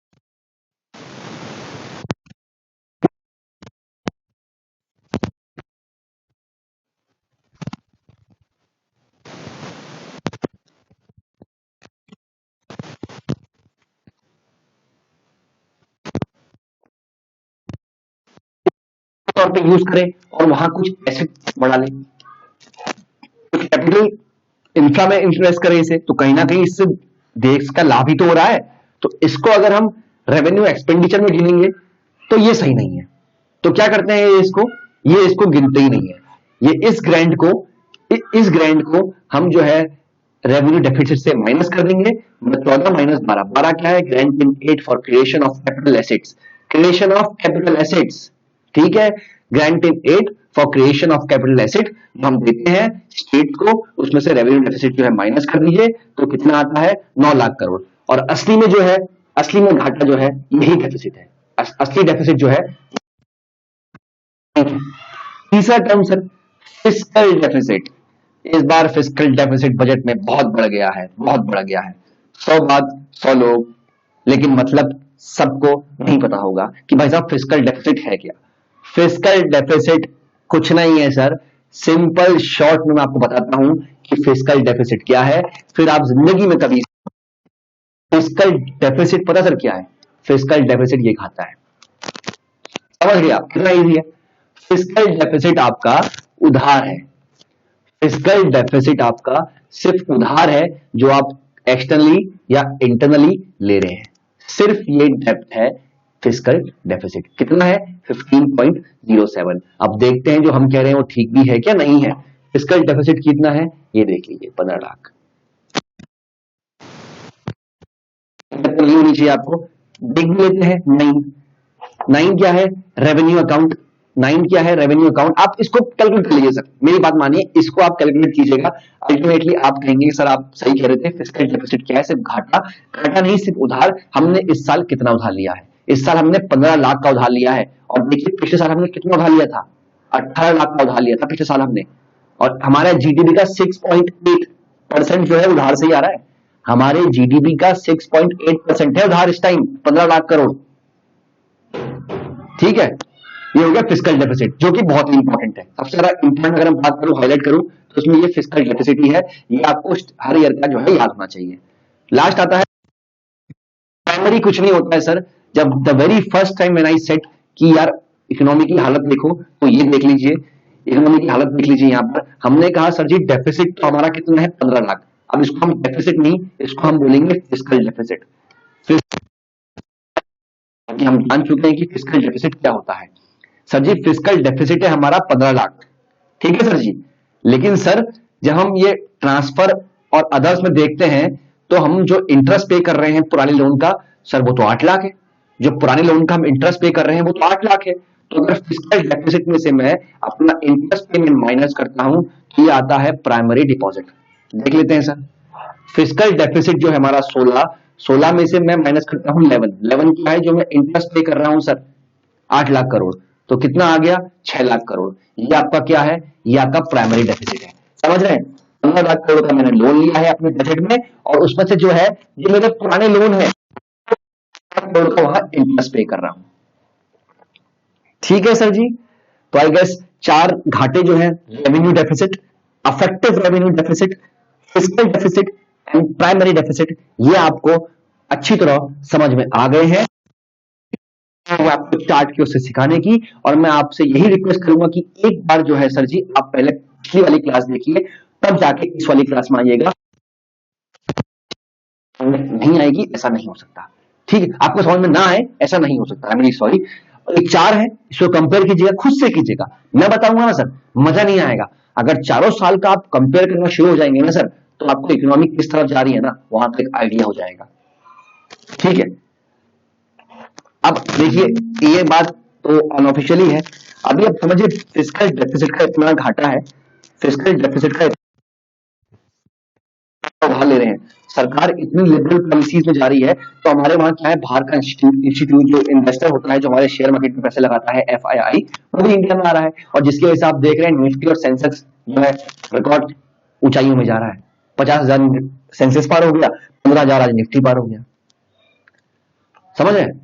तौर पे यूज करें और वहां कुछ एसेट बढ़ा लें, कुछ कैपिटल इंफ्रा में इन्वेस्ट करें इसे, तो कहीं ना कहीं इससे देश का लाभ ही तो हो रहा है। तो इसको अगर हम रेवेन्यू एक्सपेंडिचर में गिनेंगे तो ये सही नहीं है। तो क्या करते हैं ये इसको गिनते ही नहीं है। ये इस ग्रांट को हम जो है रेवेन्यू डेफिसिट से माइनस कर देंगे। 14 माइनस 12, 12 क्या है? Grant in aid for creation of capital assets, creation of capital assets, ठीक है। Grant in aid for creation of capital asset जो हम देते हैं स्टेट को, उसमें से रेवेन्यू डेफिसिट जो है माइनस कर दीजिए, तो कितना आता है? 9 लाख करोड़। और असली में जो है, असली में घाटा जो है यही डेफिसिट है, असली डेफिसिट जो है। तीसरा टर्म सर फिस्कल डेफिसिट। इस बार फिस्कल डेफिसिट बजट में बहुत बढ़ गया है, बहुत बढ़ गया है। 100 बात 100 लोग, लेकिन मतलब सबको नहीं पता होगा कि भाई साहब फिस्कल डेफिसिट है क्या। फिस्कल डेफिसिट कुछ नहीं है सर, सिंपल शॉर्ट में मैं आपको बताता हूं कि फिस्कल डेफिसिट क्या है, फिर आप जिंदगी में कभी फिस्कल डेफिसिट पता सर क्या है? फिस्कल डेफिसिट ये खाता है, समझ गए आप? कितना इजी है। फिस्कल डेफिसिट आपका उधार है, फिस्कल डेफिसिट आपका सिर्फ उधार है जो आप एक्सटर्नली या इंटरनली ले रहे हैं, सिर्फ ये डेप्थ है फिस्कल डेफिसिट। कितना है? 15.07। अब देखते हैं जो हम कह रहे हैं वो ठीक भी है क्या नहीं है। फिस्कल डेफिसिट कितना है ये देख लीजिए, 15 लाख। नहीं होनी चाहिए आपको, देख भी लेते हैं। 9 क्या है? Revenue account. 9 क्या है? Revenue account. आप इसको कैलकुलेट कर लीजिए सर, मेरी बात मानिए, इसको आप कैलकुलेट कीजिएगा। अल्टीमेटली आप कहेंगे सर आप सही कह रहे थे, फिस्कल डेफिसिट क्या है? सिर्फ घाटा, घाटा नहीं सिर्फ उधार। हमने इस साल कितना उधार लिया है? इस साल हमने 15 लाख का उधार लिया है। और देखिए पिछले साल हमने कितना उधार लिया था? 18 लाख का उधार लिया था पिछले साल हमने। और हमारा जीडीपी का 6.8% जो है उधार से ही आ रहा है। हमारे जीडीपी का 6.8% है उधार इस टाइम, 15 लाख करोड़, ठीक है। ये हो गया फिस्कल डेफिसिट, जो कि बहुत ही इंपॉर्टेंट है। सबसे ज्यादा इंपॉर्टेंट अगर हम बात करूं, हाईलाइट करूं, तो उसमें ये फिस्कल डेफिसिट ही है। ये आपको हर ईयर का जो है याद होना चाहिए। लास्ट आता है प्राइमरी। कुछ नहीं होता है सर, जब the very first time when I set कि यार इकोनॉमी की हालत देखो, तो ये देख लीजिए, इकोनॉमी की हालत देख लीजिए। यहां पर हमने कहा सर जी डेफिसिट तो हमारा कितना है? 15 लाख। अब इसको हम डेफिसिट नहीं, इसको हम बोलेंगे फिस्कल डेफिसिट। कि हम जान चुके हैं कि फिस्कल डेफिसिट क्या होता है। सर जी फिस्कल डेफिसिट है हमारा 15 लाख, ठीक है सर जी। लेकिन सर जब हम ये ट्रांसफर और अदर्स में देखते हैं, तो हम जो इंटरेस्ट पे कर रहे हैं पुराने लोन का, सर वो तो 8 लाख है। जो पुराने लोन का हम इंटरेस्ट पे कर रहे हैं वो तो 8 लाख है। तो अगर फिस्कल डेफिसिट में से मैं अपना इंटरेस्ट पेमेंट माइनस करता हूं, तो ये आता है प्राइमरी डिपॉजिट। देख लेते हैं सर, फिस्कल डेफिसिट जो है हमारा 16 में से मैं माइनस करता हूं 11 क्या है जो मैं इंटरेस्ट पे कर रहा हूं सर? 8 लाख करोड़। तो कितना आ गया? 6 लाख करोड़। ये आपका क्या है? ये आपका प्राइमरी डेफिसिट है। समझ रहे हैं? 15 लाख करोड़ का मैंने लोन लिया है अपने बजट में, और उसमें से जो है ये मेरे पुराने लोन है, करोड़ का वहां इंटरेस्ट पे कर रहा हूं, ठीक है सर जी। तो आई गेस 4 घाटे जो है, revenue deficit, affective revenue deficit, fiscal deficit and primary deficit, ये आपको अच्छी तरह समझ में आ गए हैं। वो आपको स्टार्ट की उससे सिखाने की। और मैं आपसे यही रिक्वेस्ट करूंगा कि एक बार जो है सर जी आप पहले पिछली वाली क्लास देखिए, तब जाके इस वाली क्लास में आइएगा। नहीं आएगी ऐसा नहीं हो सकता, ठीक है? आपको समझ में ना आए ऐसा नहीं हो सकता, आई एम सॉरी। एक चार है, इसको कंपेयर कीजिएगा, खुद से कीजिएगा। मैं बताऊंगा ना सर, मजा नहीं आएगा। अगर चारों साल का आप कंपेयर करना शुरू हो जाएंगे ना सर, तो आपको इकोनॉमिक किस तरफ जा रही है ना, वहां तक आइडिया हो जाएगा, ठीक है? अब देखिए ये बात तो अनऑफिशियली है। अभी आप समझिए फिस्कल डेफिसिट का इतना घाटा है, फिस्कल डेफिसिट का उधार ले रहे हैं, सरकार इतनी लिबरल पॉलिसीज में जा रही है, तो हमारे वहां क्या है, बाहर का इंस्टीट्यूट जो इन्वेस्टर होता है, जो हमारे शेयर मार्केट में पैसे लगाता है, FII, वो भी इंडिया में आ रहा है। और जिसकी वजह से आप देख रहे हैं निफ्टी और सेंसेक्स जो है रिकॉर्ड ऊंचाइयों में जा रहा है। 50,000 सेंसेक्स पार हो गया, 15,000 आज निफ्टी पार हो गया, समझ रहे हैं?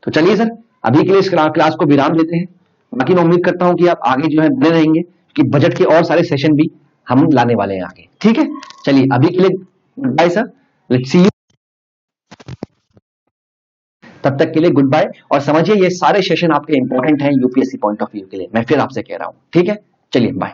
तो चलिए सर, अभी के लिए इस क्लास को विराम देते हैं। बाकी मैं उम्मीद करता हूं कि आप आगे जो है बने रहेंगे, कि बजट के और सारे सेशन भी हम लाने वाले हैं आगे, ठीक है? चलिए अभी के लिए good bye sir, let's see you. तब तक के लिए गुड बाय। और समझिए ये सारे सेशन आपके इंपॉर्टेंट हैं यूपीएससी पॉइंट ऑफ व्यू के लिए, मैं फिर आपसे कह रहा हूं, ठीक है? चलिए बाय।